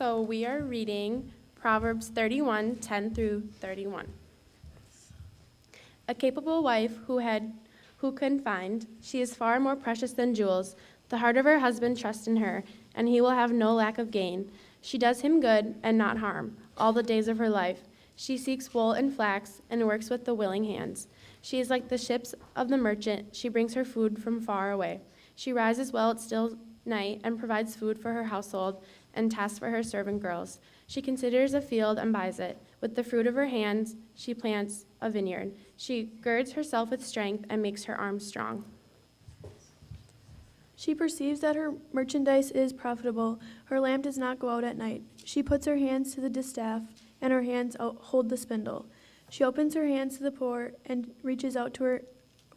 So we are reading Proverbs 31, 10 through 31. A capable wife who can find, she is far more precious than jewels. The heart of her husband trusts in her, and he will have no lack of gain. She does him good and not harm all the days of her life. She seeks wool and flax and works with the willing hands. She is like the ships of the merchant. She brings her food from far away. She rises well at still night and provides food for her household and tasks for her servant girls. She considers a field and buys it. With the fruit of her hands, she plants a vineyard. She girds herself with strength and makes her arms strong. She perceives that her merchandise is profitable. Her lamp does not go out at night. She puts her hands to the distaff, and her hands hold the spindle. She opens her hands to the poor and reaches out her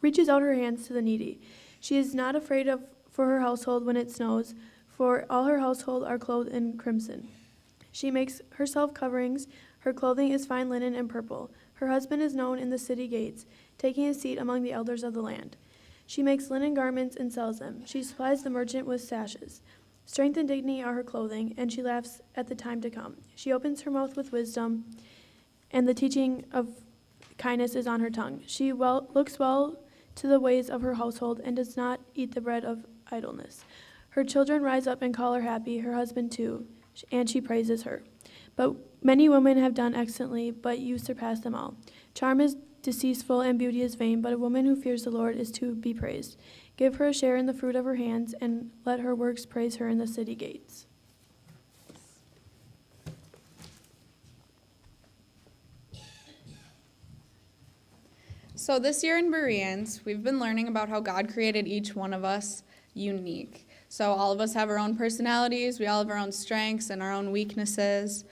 hands to the needy. She is not afraid for her household when it snows, for all her household are clothed in crimson. She makes herself coverings. Her clothing is fine linen and purple. Her husband is known in the city gates, taking his seat among the elders of the land. She makes linen garments and sells them. She supplies the merchant with sashes. Strength and dignity are her clothing, and she laughs at the time to come. She opens her mouth with wisdom, and the teaching of kindness is on her tongue. She looks well to the ways of her household and does not eat the bread of idleness. Her children rise up and call her happy, her husband too, and she praises her. But many women have done excellently, but you surpass them all. Charm is deceitful and beauty is vain, but a woman who fears the Lord is to be praised. Give her a share in the fruit of her hands, and let her works praise her in the city gates. So this year in Bereans, we've been learning about how God created each one of us unique. So all of us have our own personalities, we all have our own strengths and our own weaknesses,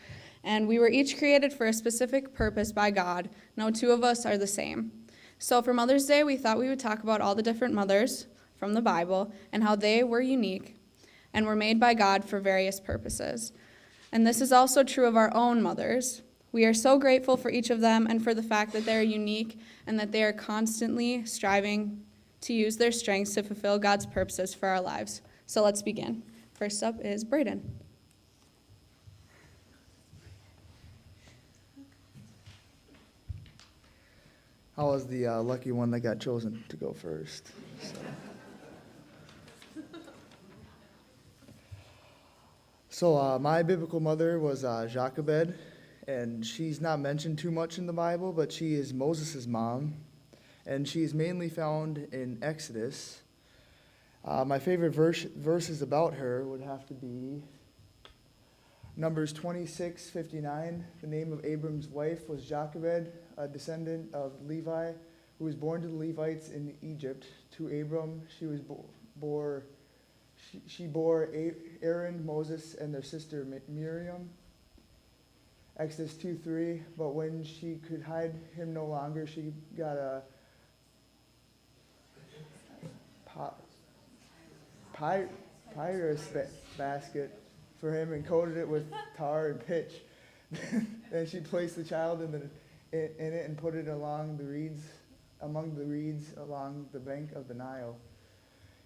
and we were each created for a specific purpose by God. No two of us are the same. So for Mother's Day, we thought we would talk about all the different mothers from the Bible and how they were unique and were made by God for various purposes. And this is also true of our own mothers. We are so grateful for each of them and for the fact that they are unique and that they are constantly striving to use their strengths to fulfill God's purposes for our lives. So let's begin. First up is Braden. I was the lucky one that got chosen to go first. So my biblical mother was Jochebed, and she's not mentioned too much in the Bible, but she is Moses' mom, and she is mainly found in Exodus. My favorite verses about her would have to be Numbers 26:59. The name of Abram's wife was Jochebed, a descendant of Levi, who was born to the Levites in Egypt. To Abram, she bore Aaron, Moses, and their sister Miriam. Exodus 2:3. But when she could hide him no longer, she got a papyrus basket for him and coated it with tar and pitch. Then she placed the child in it and put it among the reeds along the bank of the Nile.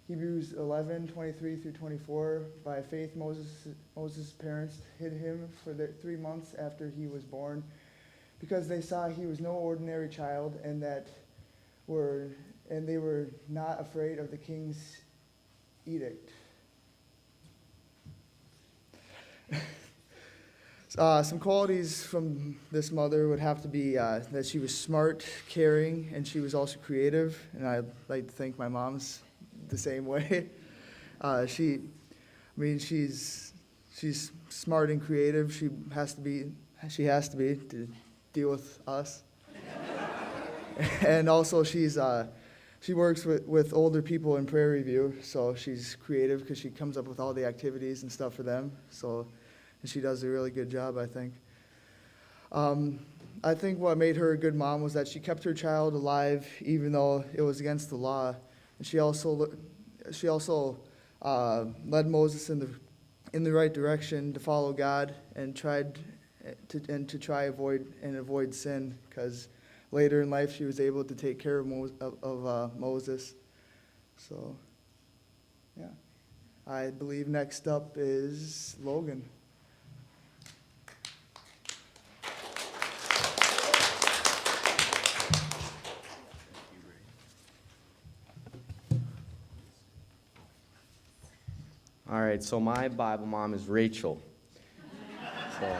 Hebrews 11:23-24. By faith, Moses' parents hid him for 3 months after he was born, because they saw he was no ordinary child, and they were not afraid of the king's edict. Some qualities from this mother would have to be that she was smart, caring, and she was also creative. And I'd like to think my mom's the same way. She's smart and creative. She has to be to deal with us. And also she works with older people in prayer review, so she's creative because she comes up with all the activities and stuff for them. And she does a really good job, I think. I think what made her a good mom was that she kept her child alive even though it was against the law. And she also led Moses in the right direction to follow God and tried to avoid sin, because later in life she was able to take care of Moses. So, yeah. I believe next up is Logan. right, so my Bible mom is Rachel. So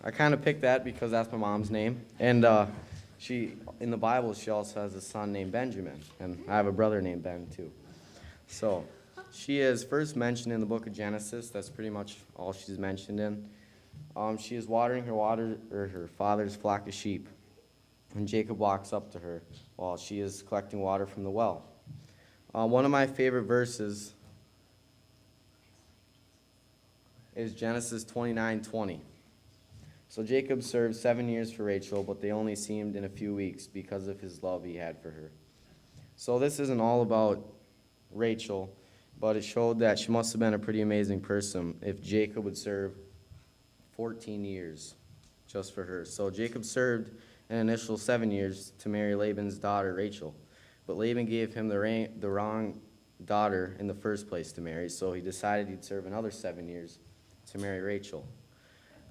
I kind of picked that because that's my mom's name. And in the Bible, she also has a son named Benjamin. And I have a brother named Ben, too. So she is first mentioned in the book of Genesis. That's pretty much all she's mentioned in. She is watering her father's flock of sheep. And Jacob walks up to her while she is collecting water from the well. One of my favorite verses is Genesis 29:20. So Jacob served 7 years for Rachel, but they only seemed in a few weeks because of his love he had for her. So this isn't all about Rachel, but it showed that she must have been a pretty amazing person if Jacob would serve 14 years just for her. So Jacob served an initial 7 years to marry Laban's daughter Rachel, but Laban gave him the wrong daughter in the first place to marry, so he decided he'd serve another 7 years to marry Rachel.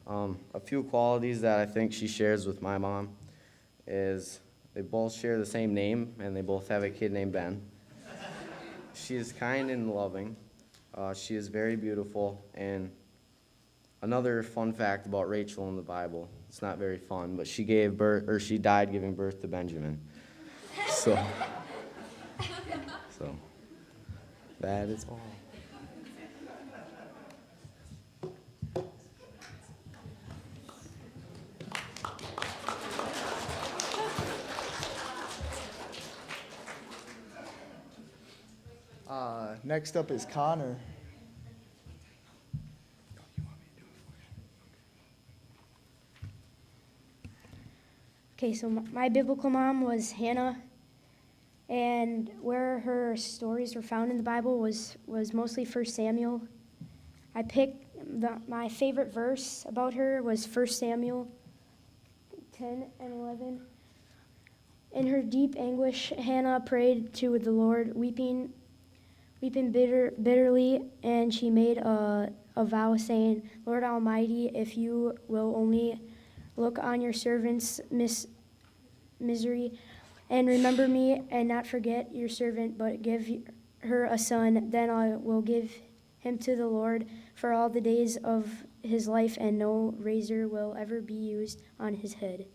A few qualities that I think she shares with my mom is they both share the same name, and they both have a kid named Ben. She is kind and loving. She is very beautiful. And another fun fact about Rachel in the Bible, it's not very fun, but she died giving birth to Benjamin. So that is all. Next up is Connor. Okay, so my biblical mom was Hannah, and where her stories were found in the Bible was mostly 1 Samuel. I picked my favorite verse about her was 1 Samuel 10 and 11. In her deep anguish, Hannah prayed to the Lord, weeping bitterly, and she made a vow saying, Lord Almighty, if you will only look on your servant's misery and remember me and not forget your servant, but give her a son, then I will give him to the Lord for all the days of his life, and no razor will ever be used on his head.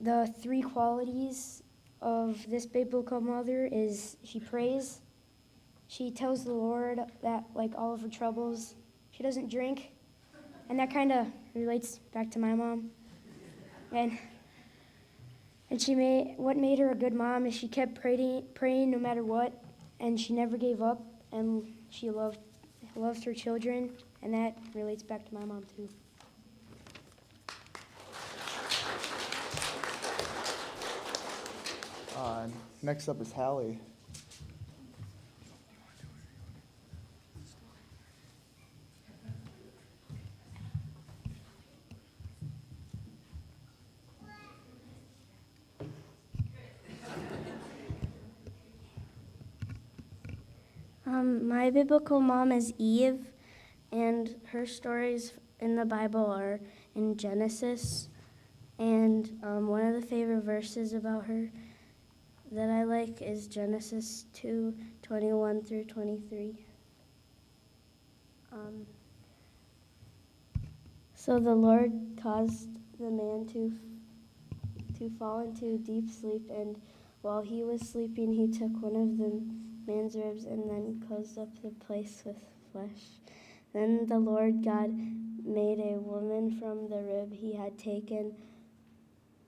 The three qualities of this biblical mother is she prays, she tells the Lord that like all of her troubles, she doesn't drink, and that kind of relates back to my mom. And what made her a good mom is she kept praying no matter what, and she never gave up, and she loved her children, and that relates back to my mom too. Next up is Hallie. My biblical mom is Eve, and her stories in the Bible are in Genesis. And one of the favorite verses about her that I like is Genesis 2:21 through 23. So the Lord caused the man to fall into deep sleep, and while he was sleeping, he took one of the man's ribs and then closed up the place with flesh. Then the Lord God made a woman from the rib he had taken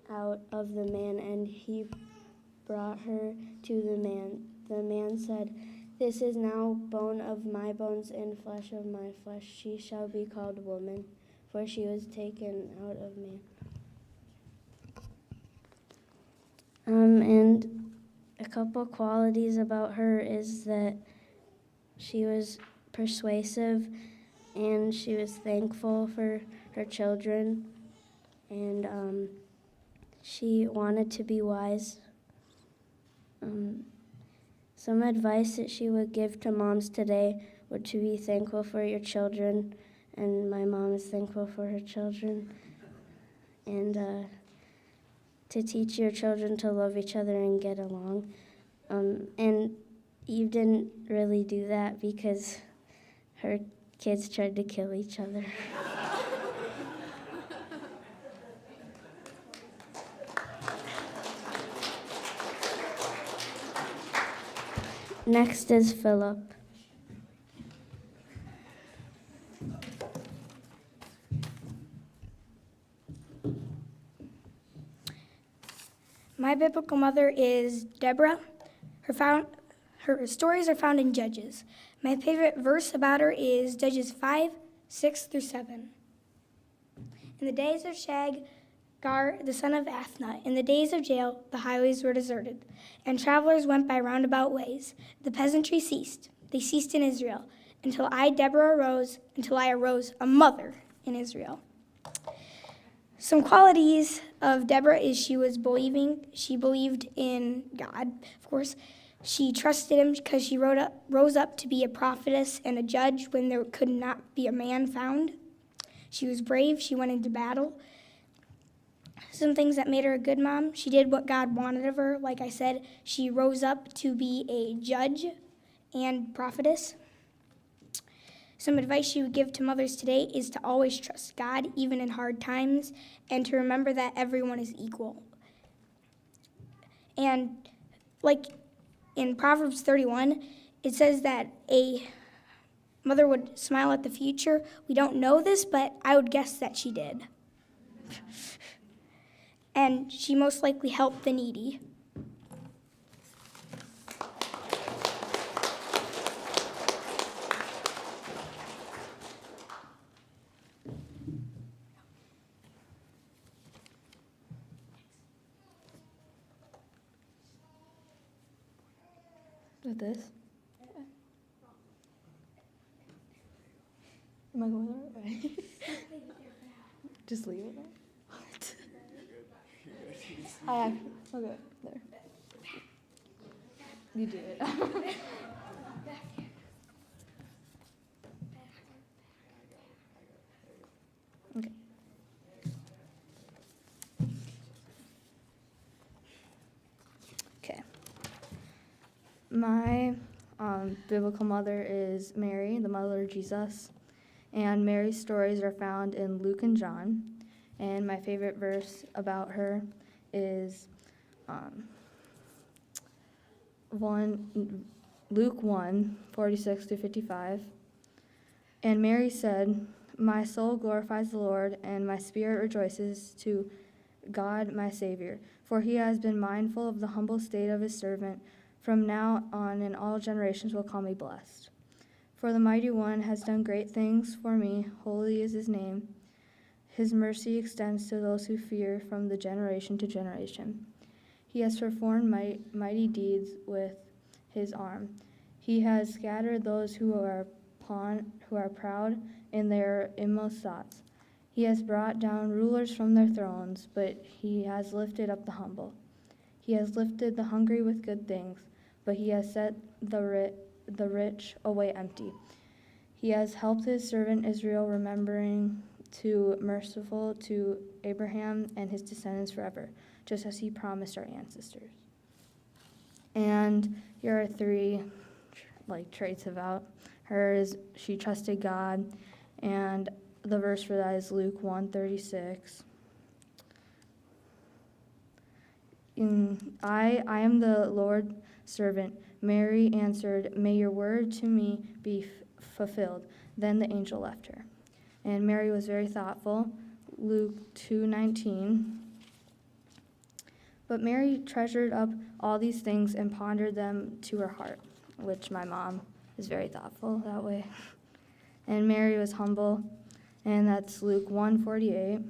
out of the man, and he brought her to the man. The man said, This is now bone of my bones and flesh of my flesh. She shall be called woman, for she was taken out of man. And a couple qualities about her is that she was persuasive, and she was thankful for her children, and she wanted to be wise. Some advice that she would give to moms today would to be thankful for your children, and my mom is thankful for her children, and to teach your children to love each other and get along. And You didn't really do that because her kids tried to kill each other. Next is Philip. My biblical mother is Deborah. Her stories are found in Judges. My favorite verse about her is Judges 5:6-7. In the days of Shaggar, the son of Athna, in the days of Jael, the highways were deserted, and travelers went by roundabout ways. The peasantry ceased. They ceased in Israel, until I, Deborah, arose, a mother in Israel. Some qualities of Deborah is she believed in God, of course. She trusted him because she rose up to be a prophetess and a judge when there could not be a man found. She was brave. She went into battle. Some things that made her a good mom. She did what God wanted of her. Like I said, she rose up to be a judge and prophetess. Some advice she would give to mothers today is to always trust God, even in hard times, and to remember that everyone is equal. And like in Proverbs 31, it says that a mother would smile at the future. We don't know this, but I would guess that she did. And she most likely helped the needy. With this? Am I going the right way? Just leave it there. Okay, there. You do it. Okay. Okay. My biblical mother is Mary, the mother of Jesus, and Mary's stories are found in Luke and John. And my favorite verse about her is Luke 1:46-55. And Mary said, "My soul glorifies the Lord, and my spirit rejoices to God my Savior, for he has been mindful of the humble state of his servant. From now on, and all generations will call me blessed. For the Mighty One has done great things for me. Holy is his name. His mercy extends to those who fear from the generation to generation. He has performed mighty deeds with his arm. He has scattered those who are proud in their inmost thoughts. He has brought down rulers from their thrones, but he has lifted up the humble. He has lifted the hungry with good things, but he has set the rich away empty. He has helped his servant Israel, remembering to merciful to Abraham and his descendants forever, just as he promised our ancestors." And here are three traits about her. Is she trusted God, and the verse for that is Luke 1:36. I am the Lord's servant. Mary answered, "May your word to me be fulfilled." Then the angel left her. And Mary was very thoughtful. Luke 2:19. But Mary treasured up all these things and pondered them to her heart, which my mom is very thoughtful that way. And Mary was humble, and that's Luke 1:48.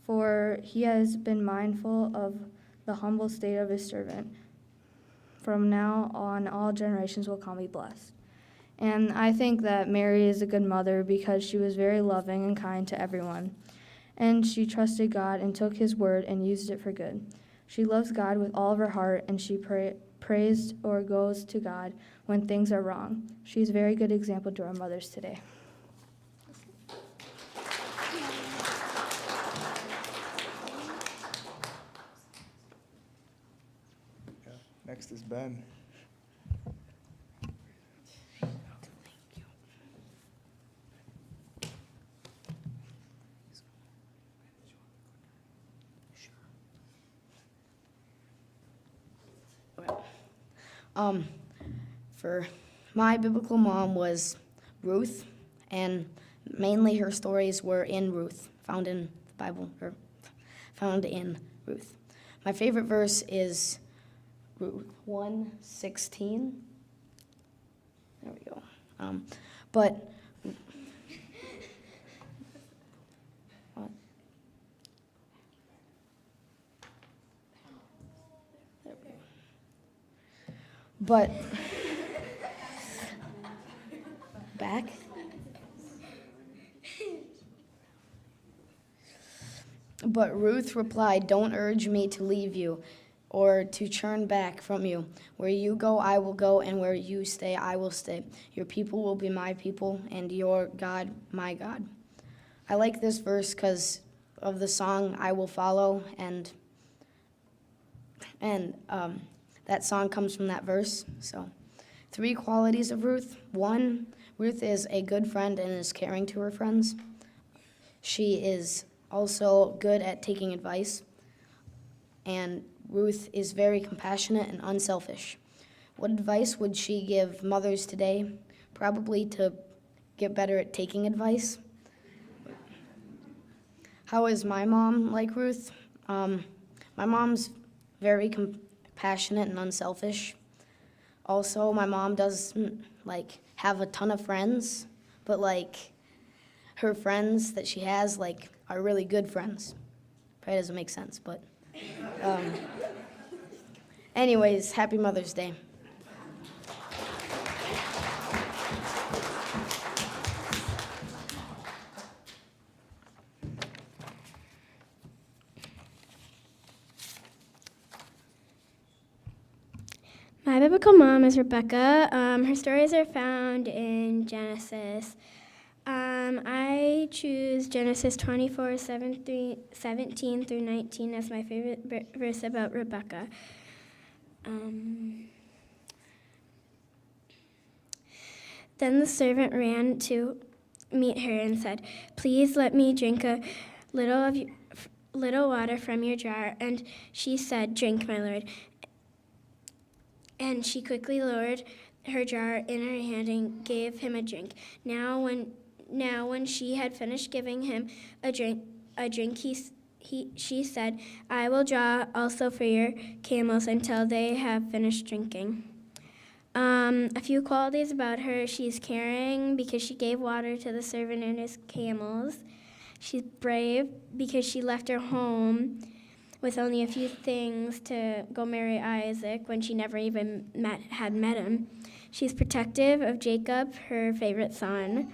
For he has been mindful of the humble state of his servant. From now on, all generations will call me blessed. And I think that Mary is a good mother because she was very loving and kind to everyone. And she trusted God and took his word and used it for good. She loves God with all of her heart, and she prays or goes to God when things are wrong. She's a very good example to our mothers today. Next is Ben. For my biblical mom was Ruth, and mainly her stories were in Ruth, found in the Bible, or found in Ruth. My favorite verse is Ruth 1:16. There we go. But what? There we go. But back. But Ruth replied, "Don't urge me to leave you or to turn back from you. Where you go, I will go, and where you stay, I will stay. Your people will be my people, and your God, my God." I like this verse because of the song "I Will Follow," and that song comes from that verse. So, 3 qualities of Ruth. 1, Ruth is a good friend and is caring to her friends. She is also good at taking advice. And Ruth is very compassionate and unselfish. What advice would she give mothers today? Probably to get better at taking advice. How is my mom like Ruth? My mom's very compassionate and unselfish. Also, my mom doesn't have a ton of friends, but her friends that she has are really good friends. Probably doesn't make sense, but anyways, happy Mother's Day. My biblical mom is Rebecca. Her stories are found in Genesis. I choose Genesis 24:17 through 19 as my favorite verse about Rebecca. Then the servant ran to meet her and said, "Please let me drink a little water from your jar." And she said, "Drink, my lord." And she quickly lowered her jar in her hand and gave him a drink. Now when she had finished giving him a drink, she said, "I will draw also for your camels until they have finished drinking." A few qualities about her: she's caring because she gave water to the servant and his camels. She's brave because she left her home with only a few things to go marry Isaac when she never even had met him. She's protective of Jacob, her favorite son.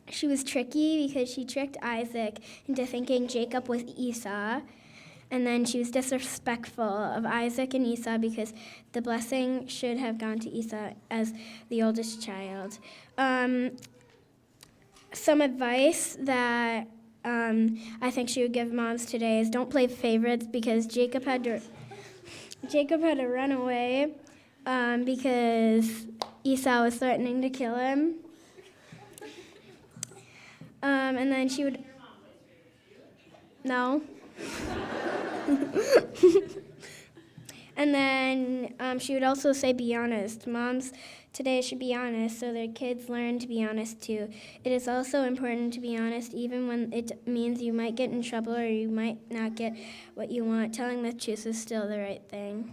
She was tricky because she tricked Isaac into thinking Jacob was Esau. And then she was disrespectful of Isaac and Esau because the blessing should have gone to Esau as the oldest child. Some advice that I think she would give moms today is don't play favorites because Jacob had to run away because Esau was threatening to kill him. And then she would... No. And then she would also say be honest. Moms today should be honest so their kids learn to be honest too. It is also important to be honest even when it means you might get in trouble or you might not get what you want. Telling the truth is still the right thing.